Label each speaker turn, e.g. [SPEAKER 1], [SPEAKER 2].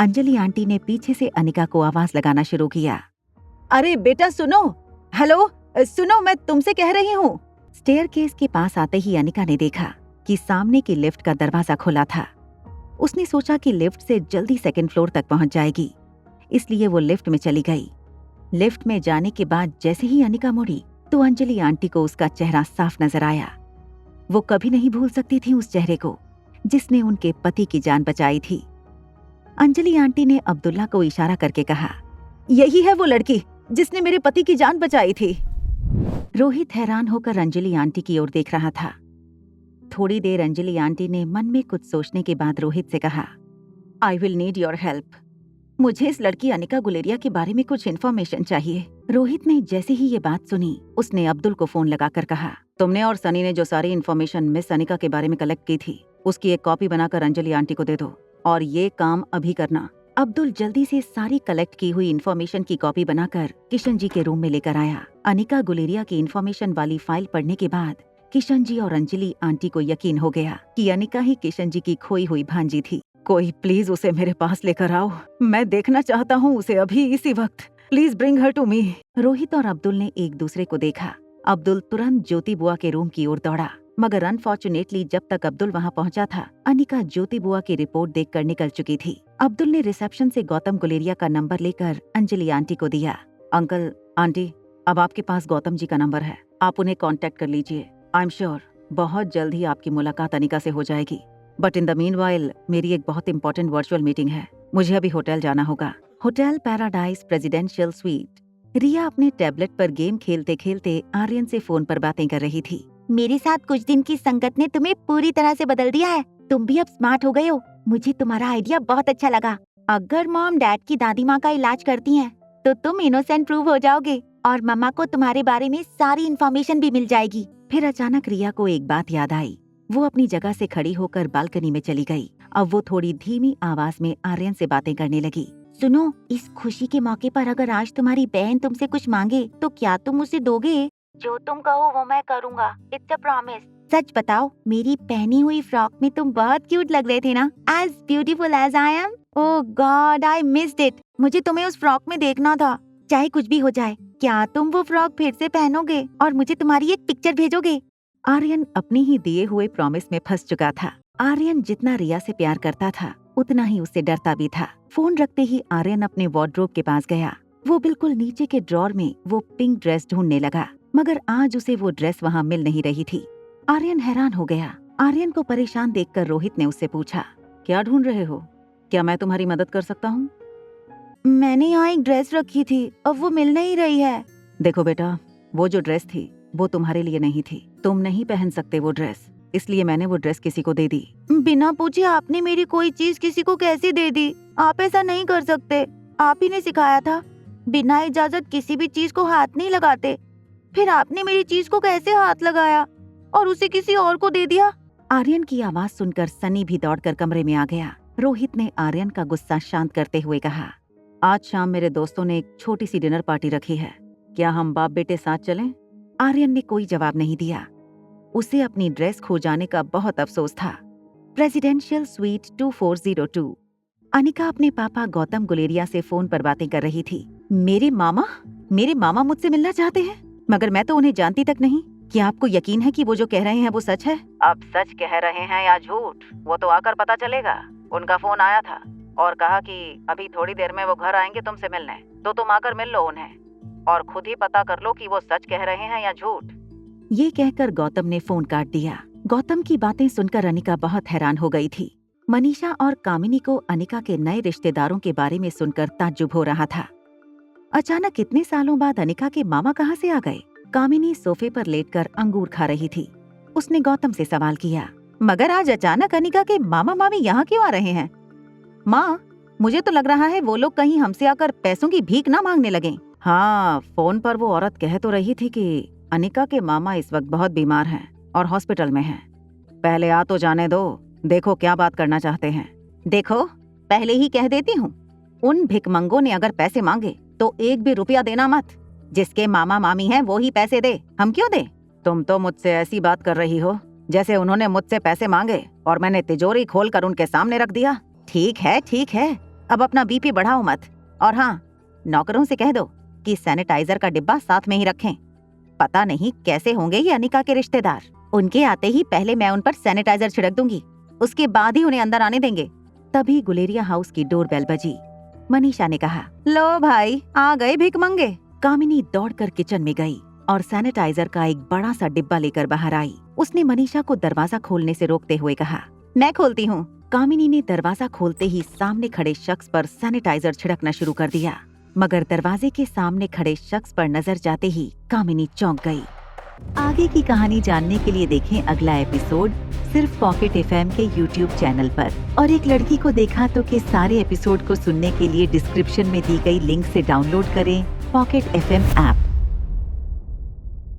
[SPEAKER 1] Anjali aunty ने पीछे से अनिका को आवाज लगाना शुरू किया। अरे बेटा सुनो, हेलो सुनो, मैं तुमसे कह रही हूँ। स्टेयरकेस के पास आते ही अनिका ने देखा कि सामने की लिफ्ट का दरवाजा खुला था। उसने सोचा कि लिफ्ट से जल्दी सेकंड फ्लोर तक पहुंच जाएगी, इसलिए वो लिफ्ट में चली गई। लिफ्ट में जाने के बाद जैसे ही अनिका मुड़ी तो अंजलि आंटी को उसका चेहरा साफ नजर आया। वो कभी नहीं भूल सकती थी उस चेहरे को जिसने उनके पति की जान बचाई थी। अंजलि आंटी ने अब्दुल्ला को इशारा करके कहा, यही है वो लड़की जिसने मेरे पति की जान बचाई थी। रोहित हैरान होकर अंजलि आंटी की ओर देख रहा था। थोड़ी देर अंजलि आंटी ने मन में कुछ सोचने के बाद रोहित से कहा, I will need your help. मुझे इस लड़की अनिका गुलेरिया के बारे में कुछ इन्फॉर्मेशन चाहिए। रोहित ने जैसे ही ये बात सुनी उसने अब्दुल को फोन लगाकर कहा, तुमने और सनी ने जो सारी इन्फॉर्मेशन मिस अनिका के बारे में कलेक्ट की थी उसकी एक कॉपी बनाकर अंजलि आंटी को दे दो और ये काम अभी करना। अब्दुल जल्दी से सारी कलेक्ट की हुई इन्फॉर्मेशन की कॉपी बनाकर किशन जी के रूम में लेकर आया। अनिका गुलेरिया की इन्फॉर्मेशन वाली फाइल पढ़ने के बाद किशन जी और अंजलि आंटी को यकीन हो गया कि अनिका ही किशन जी की खोई हुई भांजी थी। कोई प्लीज उसे मेरे पास लेकर आओ, मैं देखना चाहता हूँ उसे अभी इसी वक्त। Please bring her to me. Rohit और अब्दुल ने एक दूसरे को देखा। अब्दुल तुरंत ज्योति बुआ के रूम की ओर दौड़ा, मगर अनफॉर्चुनेटली जब तक अब्दुल वहाँ पहुँचा था अनिका ज्योति बुआ की रिपोर्ट देखकर निकल चुकी थी। अब्दुल ने रिसेप्शन से गौतम गुलेरिया का नंबर लेकर अंजलि आंटी को दिया। अंकल आंटी, अब आपके पास गौतम जी का नंबर है, आप उन्हें कॉन्टेक्ट कर लीजिए। आई एम श्योर बहुत जल्द ही आपकी मुलाकात अनिका से हो जाएगी। बट इन द मीनवाइल मेरी एक बहुत इंपॉर्टेंट वर्चुअल मीटिंग है, मुझे अभी होटल जाना होगा। Hotel Paradise presidential suite. Riya अपने टैबलेट पर गेम खेलते खेलते आर्यन से फोन पर बातें कर रही थी।
[SPEAKER 2] मेरे साथ कुछ दिन की संगत ने तुम्हें पूरी तरह से बदल दिया है। तुम भी अब स्मार्ट हो गए हो। मुझे तुम्हारा आइडिया बहुत अच्छा लगा। अगर मॉम डैड की दादी माँ का इलाज करती हैं, तो तुम इनोसेंट प्रूव हो जाओगे और मम्मा को तुम्हारे बारे में सारी इन्फॉर्मेशन भी मिल जाएगी।
[SPEAKER 1] फिर अचानक रिया को एक बात याद आई। वो अपनी जगह से खड़ी होकर बालकनी में चली गई। अब वो थोड़ी धीमी आवाज में आर्यन से बातें करने लगी।
[SPEAKER 2] सुनो, इस खुशी के मौके पर अगर आज तुम्हारी बहन तुमसे कुछ मांगे तो क्या तुम उसे दोगे? जो तुम कहो वो मैं करूँगा, इट्स अ प्रॉमिस। सच बताओ, मेरी पहनी हुई फ्रॉक में तुम बहुत क्यूट लग रहे थे ना, as beautiful as I am. Oh God, I missed it. मुझे तुम्हें उस फ्रॉक में देखना था। चाहे कुछ भी हो जाए, क्या तुम वो फ्रॉक फिर से पहनोगे और मुझे तुम्हारी एक पिक्चर भेजोगे?
[SPEAKER 1] आर्यन अपनी ही दिए हुए प्रॉमिस में फंस चुका था। आर्यन जितना रिया से प्यार करता था उतना ही उससे डरता भी था। फोन रखते ही आर्यन अपने वार्डरोब के पास गया। वो बिल्कुल नीचे के ड्रॉर में वो पिंक ड्रेस ढूंढने लगा, मगर आज उसे वो ड्रेस वहाँ मिल नहीं रही थी। आर्यन हैरान हो गया। आर्यन को परेशान देखकर रोहित ने उससे पूछा, क्या ढूंढ रहे हो? क्या मैं तुम्हारी मदद कर सकता हूँ?
[SPEAKER 2] मैंने यहाँ एक ड्रेस रखी थी, अब वो मिल नहीं रही है।
[SPEAKER 1] देखो बेटा, वो जो ड्रेस थी वो तुम्हारे लिए नहीं थी। तुम नहीं पहन सकते वो ड्रेस, इसलिए मैंने वो ड्रेस किसी को दे दी।
[SPEAKER 2] बिना पूछे आपने मेरी कोई चीज किसी को कैसे दे दी? आप ऐसा नहीं कर सकते। आप ही ने सिखाया था, बिना इजाजत किसी भी चीज को हाथ नहीं लगाते। फिर आपने मेरी चीज को कैसे हाथ लगाया और उसे किसी और को दे दिया?
[SPEAKER 1] आर्यन की आवाज सुनकर सनी भी दौड़कर कमरे में आ गया। रोहित ने आर्यन का गुस्सा शांत करते हुए कहा, आज शाम मेरे दोस्तों ने एक छोटी सी डिनर पार्टी रखी है, क्या हम बाप बेटे साथ चलें? आर्यन ने कोई जवाब नहीं दिया। उसे अपनी ड्रेस खो जाने का बहुत अफसोस था। Presidential suite 2402। अनिका अपने पापा गौतम गुलेरिया से फोन पर बातें कर रही थी। मेरे मामा मुझसे मिलना चाहते हैं, मगर मैं तो उन्हें जानती तक नहीं। क्या आपको यकीन है कि वो जो कह रहे हैं वो सच है? अब सच कह रहे हैं या झूठ, वो तो आकर पता चलेगा। उनका फोन आया था और कहा कि अभी थोड़ी देर में वो घर आएंगे तुमसे मिलने, तो तुम आकर मिल लो उन्हें और खुद ही पता कर लो कि वो सच कह रहे हैं या झूठ। ये कहकर गौतम ने फोन काट दिया। गौतम की बातें सुनकर अनिका बहुत हैरान हो गई थी। मनीषा और कामिनी को अनिका के नए रिश्तेदारों के बारे में सुनकर ताज्जुब हो रहा था। अचानक इतने सालों बाद अनिका के मामा कहाँ से आ गए? कामिनी सोफे पर लेटकर अंगूर खा रही थी। उसने गौतम से सवाल किया, मगर आज अचानक अनिका के मामा मामी यहाँ क्यों आ रहे हैं? माँ, मुझे तो लग रहा है वो लोग कहीं हमसे आकर पैसों की भीख ना मांगने लगे। हाँ, फोन पर वो औरत कह तो रही थी कि अनिका के मामा इस वक्त बहुत बीमार हैं और हॉस्पिटल में हैं। पहले आ तो जाने दो, देखो क्या बात करना चाहते हैं। देखो, पहले ही कह देती हूँ, उन भिखमंगों ने अगर पैसे मांगे तो एक भी रुपया देना मत। जिसके मामा मामी हैं वो ही पैसे दे, हम क्यों दे? तुम तो मुझसे ऐसी बात कर रही हो जैसे उन्होंने मुझसे पैसे मांगे और मैंने तिजोरी खोलकर उनके सामने रख दिया। ठीक है, अब अपना बीपी बढ़ाओ मत। और हाँ, नौकरों से कह दो कि सैनिटाइजर का डिब्बा साथ में ही रखें। पता नहीं कैसे होंगे ये अनिका के रिश्तेदार। उनके आते ही पहले मैं उन पर सैनिटाइजर छिड़क दूंगी, उसके बाद ही उन्हें अंदर आने देंगे। तभी गुलेरिया हाउस की डोरबेल बजी। मनीषा ने कहा, लो भाई, आ गए भिखमंगे। कामिनी दौड़कर किचन में गई और सैनिटाइजर का एक बड़ा सा डिब्बा लेकर बाहर आई। उसने मनीषा को दरवाजा खोलने से रोकते हुए कहा, मैं खोलती हूँ। कामिनी ने दरवाजा खोलते ही सामने खड़े शख्स पर सैनिटाइजर छिड़कना शुरू कर दिया, मगर दरवाजे के सामने खड़े शख्स पर नजर जाते ही कामिनी चौंक गई। आगे की कहानी जानने के लिए देखें अगला एपिसोड सिर्फ पॉकेट एफएम के YouTube चैनल पर। और एक लड़की को देखा तो के सारे एपिसोड को सुनने के लिए डिस्क्रिप्शन में दी गई लिंक से डाउनलोड करें पॉकेट एफएम ऐप।